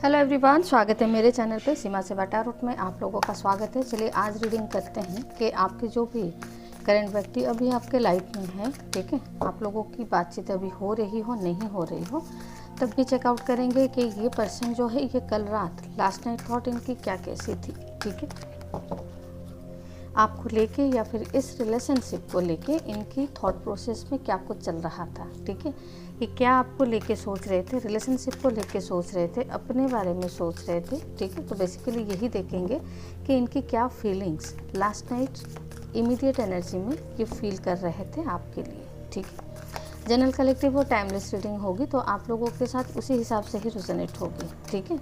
Hello everyone, स्वागत है मेरे चैनल पे सीमा से वाटारूट में आप लोगों का स्वागत है। चलिए आज रीडिंग करते हैं कि आपके जो भी करंट व्यक्ति अभी आपके लाइफ में है, ठीक है, आप लोगों की बातचीत अभी हो रही हो नहीं हो रही हो, तब भी चेकआउट करेंगे कि ये पर्सन जो है ये कल रात लास्ट नाइट थॉट इनकी क्या कैसी थी, ठीक है, आपको लेके या फिर इस रिलेशनशिप को लेके इनकी थॉट प्रोसेस में क्या कुछ चल रहा था, ठीक है, कि क्या आपको लेके सोच रहे थे, रिलेशनशिप को लेके सोच रहे थे, अपने बारे में सोच रहे थे, ठीक है। तो बेसिकली यही देखेंगे कि इनकी क्या feelings last night immediate energy में ये फील कर रहे थे आपके लिए, ठीक है। जनरल कलेक्टिव और टाइमलेस रीडिंग होगी तो आप लोगों के साथ उसी हिसाब से ही रेजोनेट होगी, ठीक है।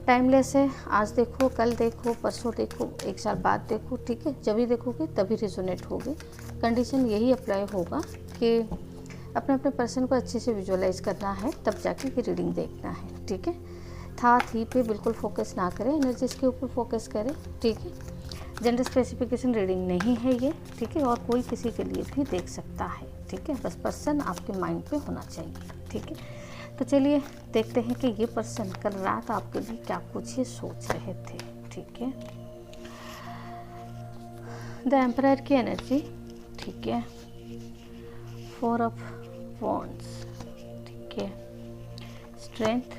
टाइमलेस है, आज देखो, कल देखो, परसों देखो, एक साल बाद देखो, ठीक है। जब भी देखोगे तभी रेजोनेट होगी। कंडीशन यही अप्लाई होगा कि अपने अपने पर्सन को अच्छे से विजुअलाइज करना है, तब जाके की रीडिंग देखना है, ठीक है। था थी पे बिल्कुल फोकस ना करें, एनर्जीज के ऊपर फोकस करें, ठीक है। जेंडर स्पेसिफिकेशन रीडिंग नहीं है ये, ठीक है, और कोई किसी के लिए भी देख सकता है, ठीक है। बस पर्सन आपके माइंड पे होना चाहिए, ठीक है। तो चलिए देखते हैं कि ये पर्सन कल रात आपके लिए क्या कुछ ये सोच रहे थे, ठीक है। द एम्परर की एनर्जी, ठीक है। 4 ऑफ वॉन्ड्स, ठीक है। स्ट्रेंथ,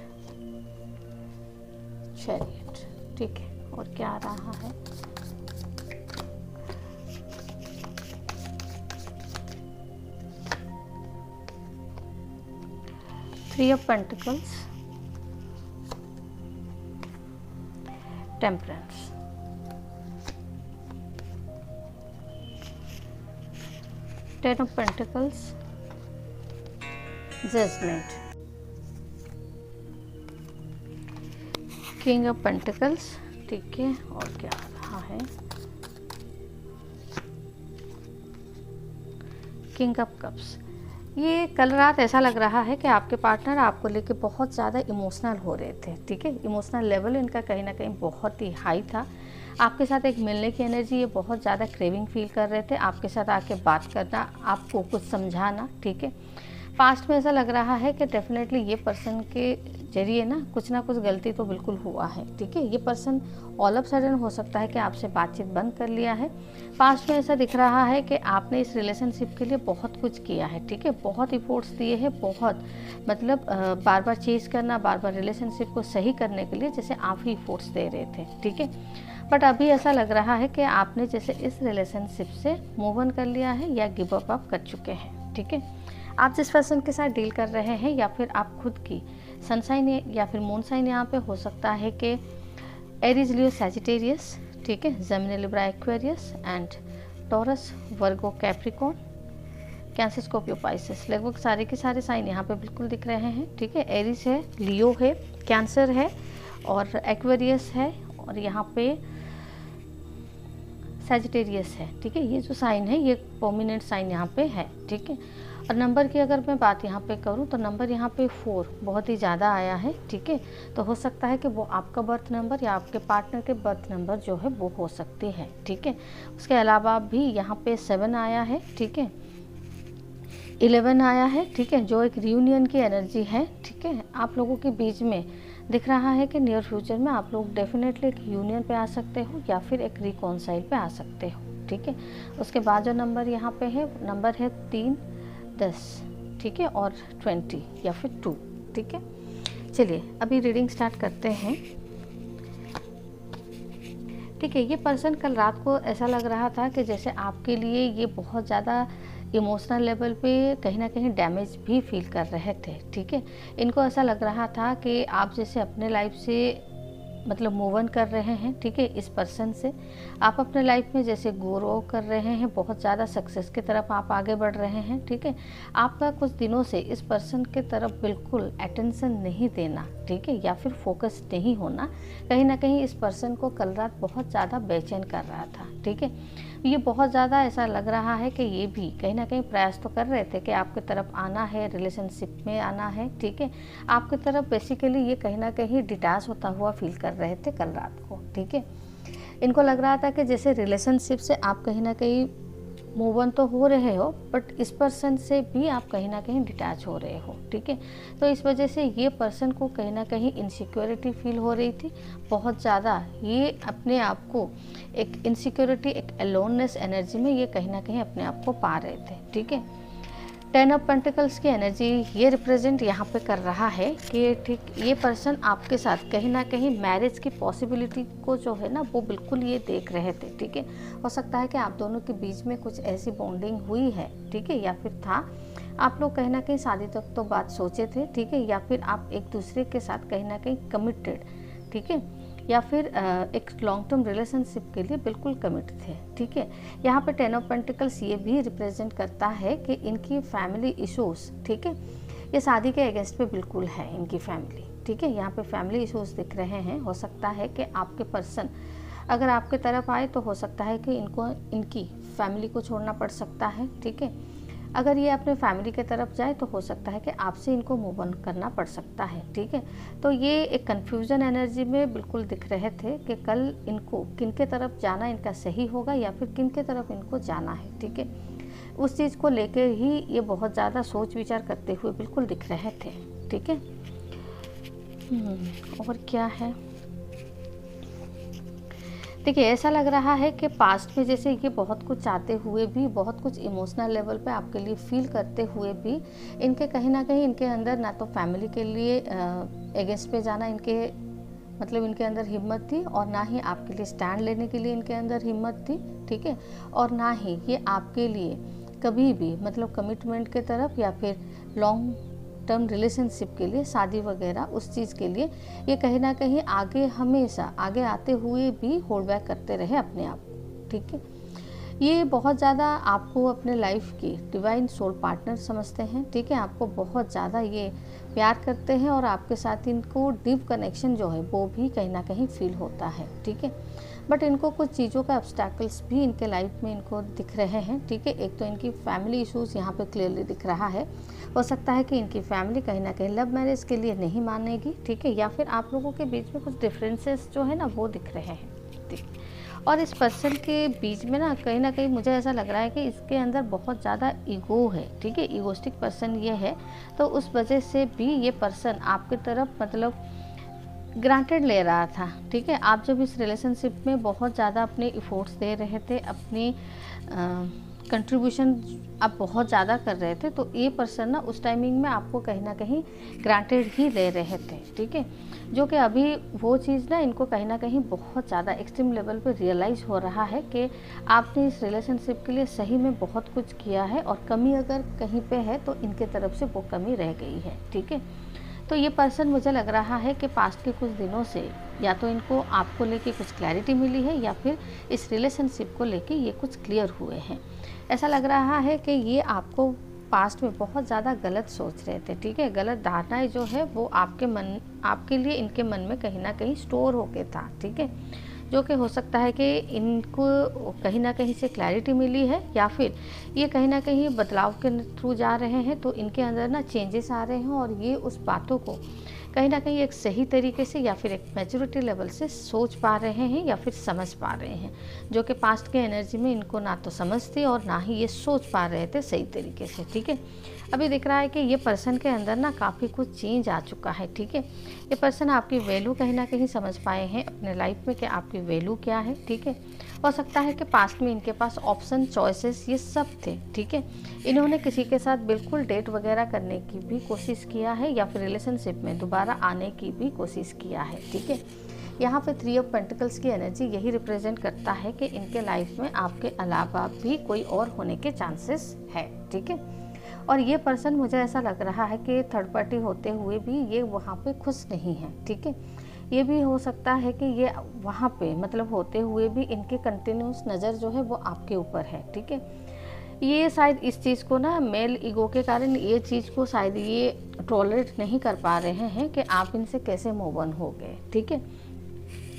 चैरियट, ठीक है। और क्या आ रहा है, three of pentacles, temperance, ten of pentacles, judgement, king of pentacles, ठीक है। और क्या आ रहा है, किंग ऑफ कप्स। ये कल रात ऐसा लग रहा है कि आपके पार्टनर आपको लेके बहुत ज़्यादा इमोशनल हो रहे थे, ठीक है। इमोशनल लेवल इनका कहीं ना कहीं बहुत ही हाई था। आपके साथ एक मिलने की एनर्जी, ये बहुत ज़्यादा क्रेविंग फील कर रहे थे, आपके साथ आके बात करना, आपको कुछ समझाना, ठीक है। पास्ट में ऐसा लग रहा है कि डेफिनेटली ये पर्सन के जरिए ना कुछ गलती तो बिल्कुल हुआ है, ठीक है। ये पर्सन ऑल ऑफ सडन हो सकता है कि आपसे बातचीत बंद कर लिया है। पास्ट में ऐसा दिख रहा है कि आपने इस रिलेशनशिप के लिए बहुत कुछ किया है, ठीक है, बहुत इफोर्ट्स दिए हैं, बहुत मतलब बार बार चेज करना, बार बार रिलेशनशिप को सही करने के लिए जैसे आप ही इफोर्ट्स दे रहे थे, ठीक है। बट अभी ऐसा लग रहा है कि आपने जैसे इस रिलेशनशिप से मूव ऑन कर लिया है या गिव अप कर चुके हैं, ठीक है। आप जिस पर्सन के साथ डील कर रहे हैं या फिर आप खुद की सनसाइन या फिर मून साइन यहाँ पे हो सकता है कि एरीज, लियो, सैजिटेरियस, ठीक है, Gemini, Libra, Aquarius and taurus, Virgo, Capricorn, cancer, Scorpio, Pisces. लगभग सारे के सारे साइन यहाँ पे बिल्कुल दिख रहे हैं, ठीक है। एरीज है, लियो है, कैंसर है और एक्वेरियस है और यहाँ पे सैजिटेरियस है, ठीक है। ये जो साइन है ये प्रोमिनेंट साइन यहाँ पे है, ठीक है। और नंबर की अगर मैं बात यहाँ पे करूँ तो नंबर यहाँ पे 4 बहुत ही ज़्यादा आया है, ठीक है। तो हो सकता है कि वो आपका बर्थ नंबर या आपके पार्टनर के बर्थ नंबर जो है वो हो सकती है, ठीक है। उसके अलावा भी यहाँ पे 7 आया है, ठीक है, 11 आया है, ठीक है, जो एक रियूनियन की एनर्जी है, ठीक है। आप लोगों के बीच में दिख रहा है कि नियर फ्यूचर में आप लोग डेफिनेटली एक यूनियन पे आ सकते हो या फिर एक रिकॉन्साइल पे आ सकते हो, ठीक है। उसके बाद जो नंबर यहाँ पे है नंबर है 3, 10, ठीक है, और 20 या फिर 2, ठीक है। चलिए अभी रीडिंग स्टार्ट करते हैं, ठीक है। ये पर्सन कल रात को ऐसा लग रहा था कि जैसे आपके लिए ये बहुत ज़्यादा इमोशनल लेवल पे कहीं ना कहीं डैमेज भी फील कर रहे थे, ठीक है। इनको ऐसा लग रहा था कि आप जैसे अपने लाइफ से मतलब मूव ऑन कर रहे हैं, ठीक है, इस पर्सन से आप अपने लाइफ में जैसे ग्रो कर रहे हैं, बहुत ज़्यादा सक्सेस की तरफ आप आगे बढ़ रहे हैं, ठीक है। आपका कुछ दिनों से इस पर्सन की तरफ बिल्कुल अटेंशन नहीं देना, ठीक है, या फिर फोकस नहीं होना कहीं ना कहीं इस पर्सन को कल रात बहुत ज़्यादा बेचैन कर रहा था, ठीक है। ये बहुत ज़्यादा ऐसा लग रहा है कि ये भी कहीं ना कहीं प्रयास तो कर रहे थे कि आपकी तरफ आना है, रिलेशनशिप में आना है, ठीक है। आपकी तरफ बेसिकली ये कहीं ना कहीं डिटैच होता हुआ फील कर रहे थे कल रात को, ठीक है। इनको लग रहा था कि जैसे रिलेशनशिप से आप कहीं ना कहीं मूव ऑन तो हो रहे हो, बट इस पर्सन से भी आप कहीं ना कहीं डिटैच हो रहे हो, ठीक है। तो इस वजह से ये पर्सन को कहीं ना कहीं इनसिक्योरिटी फील हो रही थी बहुत ज़्यादा। ये अपने आप को एक इनसिक्योरिटी, एक अलोननेस एनर्जी में ये कहीं ना कहीं अपने आप को पा रहे थे, ठीक है। 10 ऑफ पेंटिकल्स की एनर्जी ये रिप्रेजेंट यहाँ पे कर रहा है कि ठीक ये पर्सन आपके साथ कहीं ना कहीं मैरिज की पॉसिबिलिटी को जो है ना वो बिल्कुल ये देख रहे थे, ठीक है। हो सकता है कि आप दोनों के बीच में कुछ ऐसी बॉन्डिंग हुई है, ठीक है, या फिर था, आप लोग कहीं ना कहीं शादी तक तो बात सोचे थे, ठीक है, या फिर आप एक दूसरे के साथ कहीं ना कहीं कमिटेड, ठीक है, या फिर एक लॉन्ग टर्म रिलेशनशिप के लिए बिल्कुल कमिट थे, ठीक है। यहाँ पे 10 ऑफ पेंटिकल्स ये भी रिप्रेजेंट करता है कि इनकी फैमिली इश्यूज, ठीक है, ये शादी के अगेंस्ट पे बिल्कुल है इनकी फैमिली, ठीक है। यहाँ पे फैमिली इश्यूज दिख रहे हैं। हो सकता है कि आपके पर्सन अगर आपके तरफ आए तो हो सकता है कि इनको इनकी फैमिली को छोड़ना पड़ सकता है, ठीक है। अगर ये अपने फैमिली के तरफ जाए तो हो सकता है कि आपसे इनको मूव ऑन करना पड़ सकता है, ठीक है। तो ये एक कन्फ्यूजन एनर्जी में बिल्कुल दिख रहे थे कि कल इनको किन के तरफ जाना इनका सही होगा या फिर किन के तरफ इनको जाना है, ठीक है। उस चीज़ को लेकर ही ये बहुत ज़्यादा सोच विचार करते हुए बिल्कुल दिख रहे थे, ठीक है। और क्या है, देखिए ऐसा लग रहा है कि पास्ट में जैसे ये बहुत कुछ चाहते हुए भी, बहुत कुछ इमोशनल लेवल पे आपके लिए फील करते हुए भी, इनके कहीं ना कहीं इनके अंदर ना तो फैमिली के लिए अगेंस्ट पे जाना इनके मतलब इनके अंदर हिम्मत थी, और ना ही आपके लिए स्टैंड लेने के लिए इनके अंदर हिम्मत थी, ठीक है। और ना ही ये आपके लिए कभी भी मतलब कमिटमेंट के तरफ या फिर लॉन्ग टर्म रिलेशनशिप के लिए, शादी वगैरह उस चीज़ के लिए ये कहीं ना कहीं आगे हमेशा आगे आते हुए भी होल्ड बैक करते रहे अपने आप, ठीक है। ये बहुत ज़्यादा आपको अपने लाइफ की डिवाइन सोल पार्टनर समझते हैं, ठीक है। आपको बहुत ज़्यादा ये प्यार करते हैं और आपके साथ इनको डीप कनेक्शन जो है वो भी कहीं ना कहीं फील होता है, ठीक है। बट इनको कुछ चीज़ों का ऑब्स्टैकल्स भी इनके लाइफ में इनको दिख रहे हैं, ठीक है। एक तो इनकी फैमिली इश्यूज़ यहाँ पे क्लियरली दिख रहा है। हो सकता है कि इनकी फैमिली कहीं ना कहीं लव मैरिज के लिए नहीं मानेगी, ठीक है, या फिर आप लोगों के बीच में कुछ डिफरेंसेस जो है ना वो दिख रहे हैं, ठीक है। और इस पर्सन के बीच में ना कहीं मुझे ऐसा लग रहा है कि इसके अंदर बहुत ज़्यादा ईगो है, ठीक है, ईगोस्टिक पर्सन ये है। तो उस वजह से भी ये पर्सन आपकी तरफ मतलब ग्रांटेड ले रहा था, ठीक है। आप जब इस रिलेशनशिप में बहुत ज़्यादा अपने इफ़ोर्ट्स दे रहे थे, अपनी कंट्रीब्यूशन आप बहुत ज़्यादा कर रहे थे, तो ये पर्सन ना उस टाइमिंग में आपको कहीं ना कहीं ग्रांटेड ही ले रहे थे, ठीक है। जो कि अभी वो चीज़ ना इनको कहीं ना कहीं बहुत ज़्यादा एक्सट्रीम लेवल पे रियलाइज़ हो रहा है कि आपने इस रिलेशनशिप के लिए सही में बहुत कुछ किया है, और कमी अगर कहीं पे है तो इनके तरफ से वो कमी रह गई है, ठीक है। तो ये पर्सन मुझे लग रहा है कि पास्ट के कुछ दिनों से या तो इनको आपको लेके कुछ क्लैरिटी मिली है या फिर इस रिलेशनशिप को लेके ये कुछ क्लियर हुए हैं। ऐसा लग रहा है कि ये आपको पास्ट में बहुत ज़्यादा गलत सोच रहे थे, ठीक है। गलत धारणाएं जो है वो आपके लिए इनके मन में कहीं ना कहीं स्टोर होके था, ठीक है। जो कि हो सकता है कि इनको कहीं ना कहीं से क्लैरिटी मिली है, या फिर ये कहीं ना कहीं बदलाव के थ्रू जा रहे हैं, तो इनके अंदर ना चेंजेस आ रहे हैं, और ये उस बातों को कहीं ना कहीं एक सही तरीके से या फिर एक मैच्योरिटी लेवल से सोच पा रहे हैं या फिर समझ पा रहे हैं, जो कि पास्ट के एनर्जी में इनको ना तो समझ थी और ना ही ये सोच पा रहे थे सही तरीके से, ठीक है। अभी दिख रहा है कि ये पर्सन के अंदर ना काफ़ी कुछ चेंज आ चुका है, ठीक है। ये पर्सन आपकी वैल्यू कहीं ना कहीं समझ पाए हैं अपने लाइफ में कि आपकी वैल्यू क्या है, ठीक है। हो सकता है कि पास्ट में इनके पास ऑप्शन, चॉइसेस ये सब थे, ठीक है। इन्होंने किसी के साथ बिल्कुल डेट वगैरह करने की भी कोशिश किया है, या फिर रिलेशनशिप में दोबारा आने की भी कोशिश किया है, ठीक है। यहाँ पे 3 ऑफ पेंटिकल्स की एनर्जी यही रिप्रेजेंट करता है कि इनके लाइफ में आपके अलावा भी कोई और होने के चांसेस है, ठीक है। और ये पर्सन मुझे ऐसा लग रहा है कि थर्ड पार्टी होते हुए भी ये वहाँ पे खुश नहीं है, ठीक है। ये भी हो सकता है कि ये वहाँ पे मतलब होते हुए भी इनके कंटिन्यूस नज़र जो है वो आपके ऊपर है, ठीक है। ये शायद इस चीज़ को ना मेल ईगो के कारण ये चीज़ को शायद ये टॉलरेट नहीं कर पा रहे हैं कि आप इनसे कैसे मूव ऑन हो गए, ठीक है,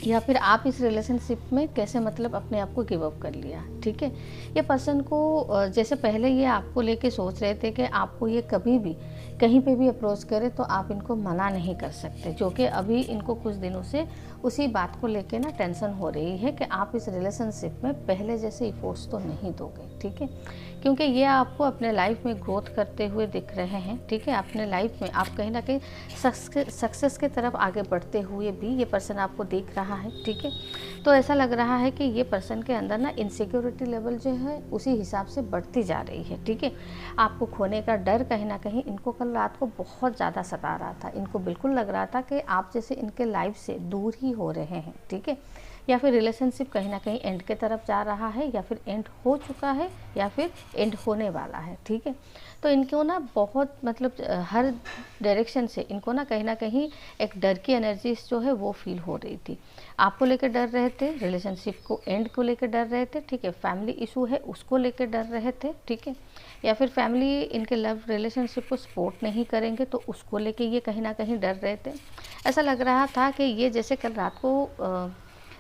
या फिर आप इस रिलेशनशिप में कैसे मतलब अपने आप को गिव अप कर लिया, ठीक है। ये पर्सन को जैसे पहले ये आपको लेके सोच रहे थे कि आपको ये कभी भी कहीं पे भी अप्रोच करे तो आप इनको मना नहीं कर सकते, जो कि अभी इनको कुछ दिनों से उसी बात को लेके ना टेंशन हो रही है कि आप इस रिलेशनशिप में पहले जैसे इफोर्ट्स तो नहीं दोगे, ठीक है, क्योंकि ये आपको अपने लाइफ में ग्रोथ करते हुए दिख रहे हैं, ठीक है। अपने लाइफ में आप कहीं ना कहीं सक्सेस की तरफ आगे बढ़ते हुए भी ये पर्सन आपको देख रहा है, ठीक है। तो ऐसा लग रहा है कि ये पर्सन के अंदर ना इनसिक्योरिटी लेवल जो है उसी हिसाब से बढ़ती जा रही है, ठीक है। आपको खोने का डर कहीं ना कहीं इनको कल रात को बहुत ज़्यादा सता रहा था। इनको बिल्कुल लग रहा था कि आप जैसे इनके लाइफ से दूर ही हो रहे हैं, ठीक है, या फिर रिलेशनशिप कहीं ना कहीं एंड के तरफ जा रहा है, या फिर एंड हो चुका है, या फिर एंड होने वाला है, ठीक है। तो इनको ना बहुत मतलब हर डायरेक्शन से इनको ना कहीं एक डर की एनर्जी जो है वो फील हो रही थी। आपको लेकर डर रहे थे, रिलेशनशिप को एंड को लेकर डर रहे थे, ठीक है, फैमिली इशू है उसको लेकर डर रहे थे, ठीक है, या फिर फैमिली इनके लव रिलेशनशिप को सपोर्ट नहीं करेंगे तो उसको लेके ये कहीं ना कहीं डर रहे थे। ऐसा लग रहा था कि ये जैसे कल रात को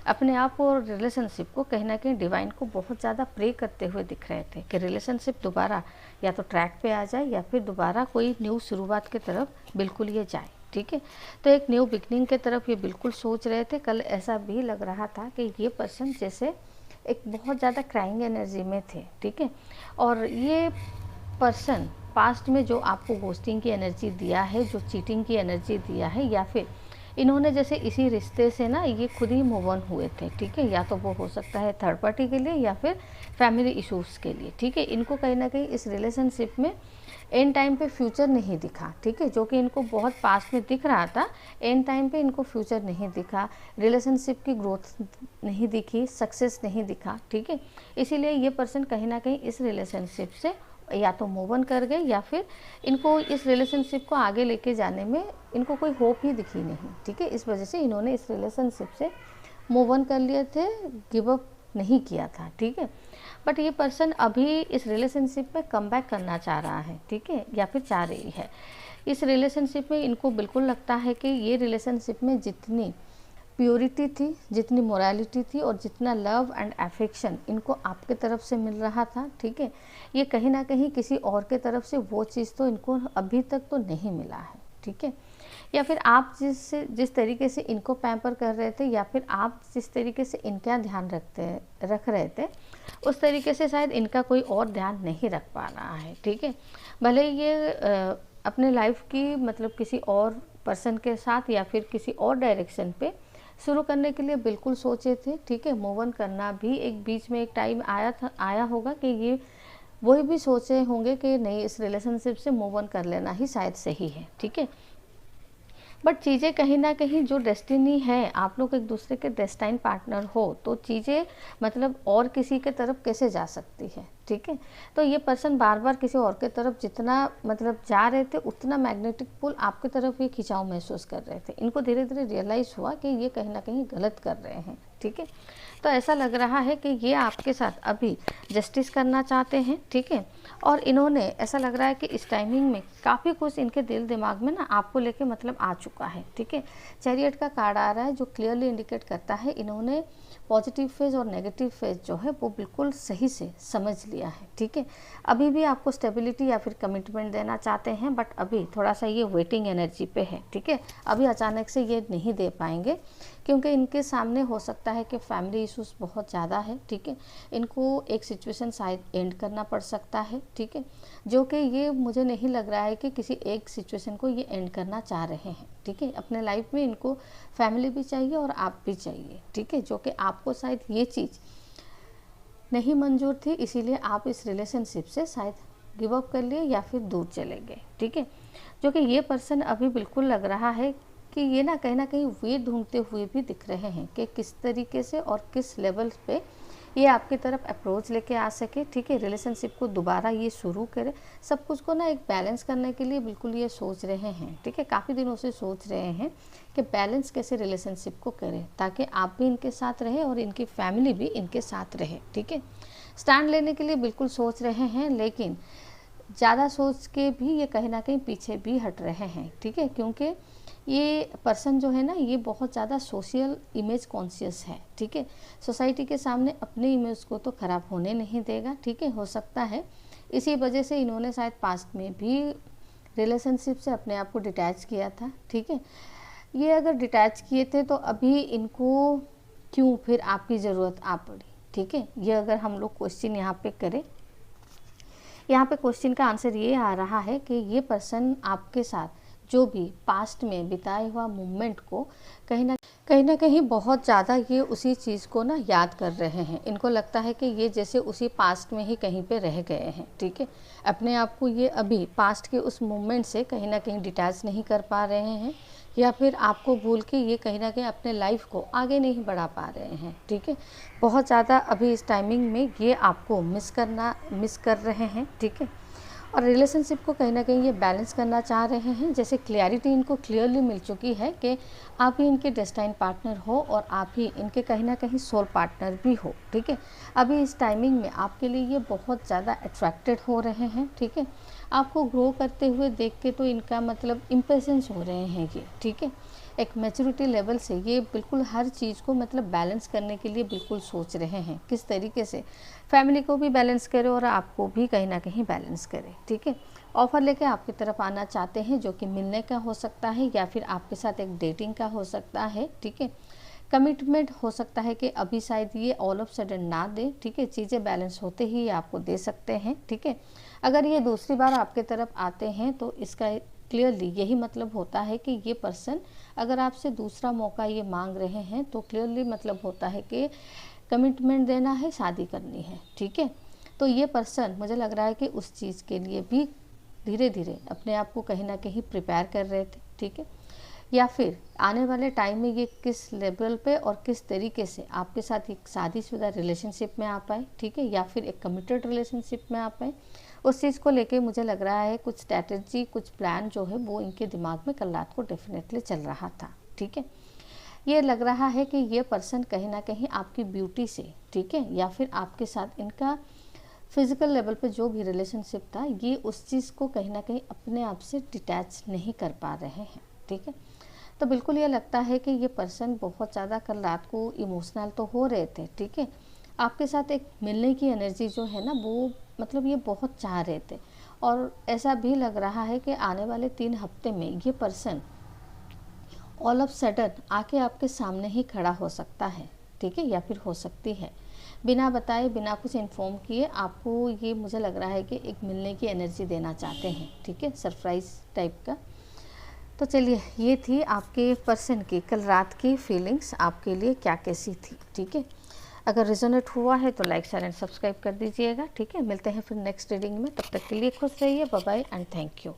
अपने आप और रिलेशनशिप को कहीं ना कहीं डिवाइन को बहुत ज़्यादा प्रे करते हुए दिख रहे थे कि रिलेशनशिप दोबारा या तो ट्रैक पे आ जाए या फिर दोबारा कोई न्यू शुरुआत की तरफ बिल्कुल ये जाए, ठीक है। तो एक न्यू बिगनिंग की तरफ ये बिल्कुल सोच रहे थे। कल ऐसा भी लग रहा था कि ये पर्सन जैसे एक बहुत ज़्यादा क्राइंग एनर्जी में थे, ठीक है। और ये पर्सन पास्ट में जो आपको घोस्टिंग की एनर्जी दिया है, जो चीटिंग की एनर्जी दिया है, या फिर इन्होंने जैसे इसी रिश्ते से ना ये खुद ही मूव ऑन हुए थे, ठीक है, या तो वो हो सकता है थर्ड पार्टी के लिए या फिर फैमिली इश्यूज़ के लिए, ठीक है। इनको कहीं ना कहीं इस रिलेशनशिप में एंड टाइम पे फ्यूचर नहीं दिखा, ठीक है, जो कि इनको बहुत पास्ट में दिख रहा था, एंड टाइम पे इनको फ्यूचर नहीं दिखा, रिलेशनशिप की ग्रोथ नहीं दिखी, सक्सेस नहीं दिखा, ठीक है। इसीलिए ये पर्सन कहीं ना कहीं इस रिलेशनशिप से या तो मूव ऑन कर गए या फिर इनको इस रिलेशनशिप को आगे लेके जाने में इनको कोई होप ही दिखी नहीं, ठीक है। इस वजह से इन्होंने इस रिलेशनशिप से मूव ऑन कर लिए थे, गिव अप नहीं किया था, ठीक है। बट ये पर्सन अभी इस रिलेशनशिप में कम बैक करना चाह रहा है, ठीक है, या फिर चाह रही है। इस रिलेशनशिप में इनको बिल्कुल लगता है कि ये रिलेशनशिप में जितनी प्योरिटी थी, जितनी मोरालिटी थी और जितना लव एंड अफेक्शन इनको आपके तरफ से मिल रहा था, ठीक है, ये कहीं ना कहीं किसी और के तरफ से वो चीज़ तो इनको अभी तक तो नहीं मिला है, ठीक है। या फिर आप जिस तरीके से इनको पैम्पर कर रहे थे, या फिर आप जिस तरीके से इनका ध्यान रख रहे थे, उस तरीके से शायद इनका कोई और ध्यान नहीं रख पा रहा है, ठीक है। भले ये अपने लाइफ की मतलब किसी और पर्सन के साथ या फिर किसी और डायरेक्शन पे शुरू करने के लिए बिल्कुल सोचे थे, ठीक है। मूव ऑन करना भी एक बीच में एक टाइम आया होगा कि ये वही भी सोचे होंगे कि नहीं, इस रिलेशनशिप से मूव ऑन कर लेना ही शायद सही है, ठीक है। बट चीज़ें कहीं ना कहीं जो डेस्टिनी है, आप लोग एक दूसरे के डेस्टाइन पार्टनर हो, तो चीज़ें मतलब और किसी के तरफ कैसे जा सकती है, ठीक है। तो ये पर्सन बार बार किसी और के तरफ जितना मतलब जा रहे थे, उतना मैग्नेटिक पुल आपकी तरफ ये खिंचाव महसूस कर रहे थे। इनको धीरे धीरे रियलाइज़ हुआ कि ये कहीं ना कहीं गलत कर रहे हैं, ठीक है। तो ऐसा लग रहा है कि ये आपके साथ अभी जस्टिस करना चाहते हैं, ठीक है। और इन्होंने ऐसा लग रहा है कि इस टाइमिंग में काफ़ी कुछ इनके दिल दिमाग में ना आपको लेके मतलब आ चुका है, ठीक है। चैरियट का कार्ड आ रहा है जो क्लियरली इंडिकेट करता है इन्होंने पॉजिटिव फेज और नेगेटिव फेज जो है वो बिल्कुल सही से समझ लिया है, ठीक है। अभी भी आपको स्टेबिलिटी या फिर कमिटमेंट देना चाहते हैं, बट अभी थोड़ा सा ये वेटिंग एनर्जी पे है, ठीक है। अभी अचानक से ये नहीं दे पाएंगे क्योंकि इनके सामने हो सकता है कि फैमिली इश्यूज बहुत ज़्यादा है, ठीक है। इनको एक सिचुएशन शायद एंड करना पड़ सकता है, ठीक है, जो कि ये मुझे नहीं लग रहा है कि किसी एक सिचुएशन को ये एंड करना चाह रहे हैं, ठीक है। अपने लाइफ में इनको फैमिली भी चाहिए और आप भी चाहिए, ठीक है, जो कि आपको शायद ये चीज़ नहीं मंजूर थी, इसीलिए आप इस रिलेशनशिप से शायद गिव अप कर लिए या फिर दूर चले गए, ठीक है। जो कि ये पर्सन अभी बिल्कुल लग रहा है कि ये ना कहीं वे ढूंढते हुए भी दिख रहे हैं कि किस तरीके से और किस लेवल पे ये आपकी तरफ अप्रोच लेके आ सके, ठीक है। रिलेशनशिप को दोबारा ये शुरू करे, सब कुछ को ना एक बैलेंस करने के लिए बिल्कुल ये सोच रहे हैं, ठीक है। काफ़ी दिनों से सोच रहे हैं कि बैलेंस कैसे रिलेशनशिप को करें ताकि आप भी इनके साथ रहे और इनकी फैमिली भी इनके साथ रहे, ठीक है। स्टैंड लेने के लिए बिल्कुल सोच रहे हैं, लेकिन ज़्यादा सोच के भी ये कहीं ना कहीं पीछे भी हट रहे हैं, ठीक है, क्योंकि ये पर्सन जो है ना ये बहुत ज़्यादा सोशल इमेज कॉन्शियस है, ठीक है। सोसाइटी के सामने अपने इमेज को तो ख़राब होने नहीं देगा, ठीक है। हो सकता है इसी वजह से इन्होंने शायद पास्ट में भी रिलेशनशिप से अपने आप को डिटैच किया था, ठीक है। ये अगर डिटैच किए थे तो अभी इनको क्यों फिर आपकी ज़रूरत आ पड़ी, ठीक है। ये अगर हम लोग क्वेश्चन यहाँ पे करें, यहाँ पे क्वेश्चन का आंसर ये आ रहा है कि ये पर्सन आपके साथ जो भी पास्ट में बिताए हुआ मोमेंट को कहीं ना कहीं बहुत ज़्यादा ये उसी चीज़ को ना याद कर रहे हैं। इनको लगता है कि ये जैसे उसी पास्ट में ही कहीं पे रह गए हैं, ठीक है। अपने आप को ये अभी पास्ट के उस मोमेंट से कहीं ना कहीं डिटैच नहीं कर पा रहे हैं, या फिर आपको भूल के ये कहीं ना कहीं अपने लाइफ को आगे नहीं बढ़ा पा रहे हैं, ठीक है। बहुत ज़्यादा अभी इस टाइमिंग में ये आपको मिस कर रहे हैं, ठीक है। और रिलेशनशिप को कहीं ना कहीं ये बैलेंस करना चाह रहे हैं। जैसे क्लियरिटी इनको क्लियरली मिल चुकी है कि आप ही इनके डेस्टाइन पार्टनर हो और आप ही इनके कहीं ना कहीं सोल पार्टनर भी हो, ठीक है। अभी इस टाइमिंग में आपके लिए ये बहुत ज़्यादा अट्रैक्टेड हो रहे हैं, ठीक है। आपको ग्रो करते हुए देख के तो इनका मतलब इम्प्रेशंस हो रहे हैं ये, ठीक है। एक मैच्योरिटी लेवल से ये बिल्कुल हर चीज़ को मतलब बैलेंस करने के लिए बिल्कुल सोच रहे हैं, किस तरीके से फैमिली को भी बैलेंस करे और आपको भी कहीं ना कहीं बैलेंस करे, ठीक है। ऑफ़र लेके आपकी तरफ आना चाहते हैं, जो कि मिलने का हो सकता है या फिर आपके साथ एक डेटिंग का हो सकता है, ठीक है। कमिटमेंट हो सकता है कि अभी शायद ये ऑल ऑफ सडन ना दे, ठीक है। चीज़ें बैलेंस होते ही आपको दे सकते हैं, ठीक है। अगर ये दूसरी बार आपके तरफ आते हैं तो इसका क्लियरली यही मतलब होता है कि ये पर्सन अगर आपसे दूसरा मौका ये मांग रहे हैं तो क्लियरली मतलब होता है कि कमिटमेंट देना है, शादी करनी है, ठीक है। तो ये पर्सन मुझे लग रहा है कि उस चीज़ के लिए भी धीरे धीरे अपने आप को कहीं ना कहीं प्रिपेयर कर रहे थे, ठीक है। या फिर आने वाले टाइम में ये किस लेवल पे और किस तरीके से आपके साथ एक शादीशुदा रिलेशनशिप में आ पाए, ठीक है, या फिर एक कमिटेड रिलेशनशिप में आ पाए, उस चीज़ को लेके मुझे लग रहा है कुछ स्ट्रैटेजी, कुछ प्लान जो है वो इनके दिमाग में कल रात को डेफिनेटली चल रहा था, ठीक है। ये लग रहा है कि ये पर्सन कहीं ना कहीं आपकी ब्यूटी से, ठीक है, या फिर आपके साथ इनका फिजिकल लेवल पे जो भी रिलेशनशिप था, ये उस चीज़ को कहीं ना कहीं अपने आप से डिटैच नहीं कर पा रहे हैं, ठीक है। तो बिल्कुल ये लगता है कि ये पर्सन बहुत ज़्यादा कल रात को इमोशनल तो हो रहे थे, ठीक है। आपके साथ एक मिलने की एनर्जी जो है ना वो मतलब ये बहुत चाह रहे थे, और ऐसा भी लग रहा है कि आने वाले 3 हफ्ते में ये पर्सन ऑल ऑफ सडन आके आपके सामने ही खड़ा हो सकता है, ठीक है, या फिर हो सकती है बिना बताए, बिना कुछ इन्फॉर्म किए आपको ये मुझे लग रहा है कि एक मिलने की एनर्जी देना चाहते हैं, ठीक है, सरप्राइज टाइप का। तो चलिए, ये थी आपके पर्सन की कल रात की फीलिंग्स आपके लिए क्या कैसी थी, ठीक है। अगर रिजोनेट हुआ है तो लाइक, शेयर एंड सब्सक्राइब कर दीजिएगा, ठीक है। मिलते हैं फिर नेक्स्ट रीडिंग में, तब तक के लिए खुश रहिए, bye bye and thank you.